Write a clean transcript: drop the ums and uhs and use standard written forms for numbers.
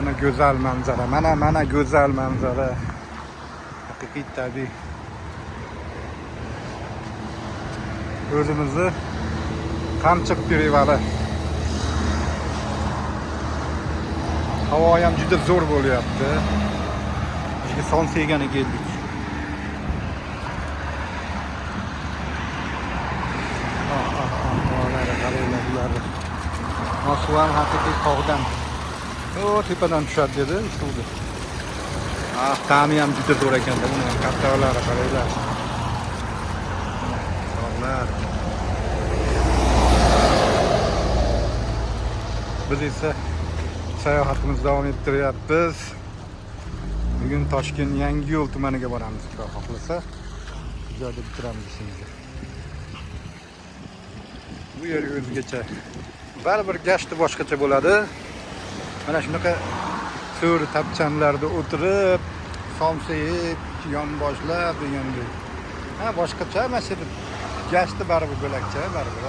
Mana go'zal manzara, mana go'zal manzara. Haqiqiy tabiiy. O'zimizni Qamchiq perevali. Havo ham juda zo'r bo'lyapti. Bizga Sonsegani keldik. Suv ham haqiqiy tog'dan. Tepadan tushadi dedi, suvdi. Ta'mi ham juda zo'r ekan-da, buni ham kattalar qaranglar. Tog'lar. Biz esa sayohatimizni davom ettiryapmiz. Bugun Toshkent Yangiyo'l tumaniga boramiz, xudo xohlasa. Bu joyda bitiramiz ishimizni. Bu yer o'zgacha. Baribir gashti boshqacha bo'ladi. Mana shunaqa so'ri tapchanlarda o'tirib, somsayib, yonboshlab degandek. Boshqacha, mana shu gashti baribir bo'lakcha, baribir.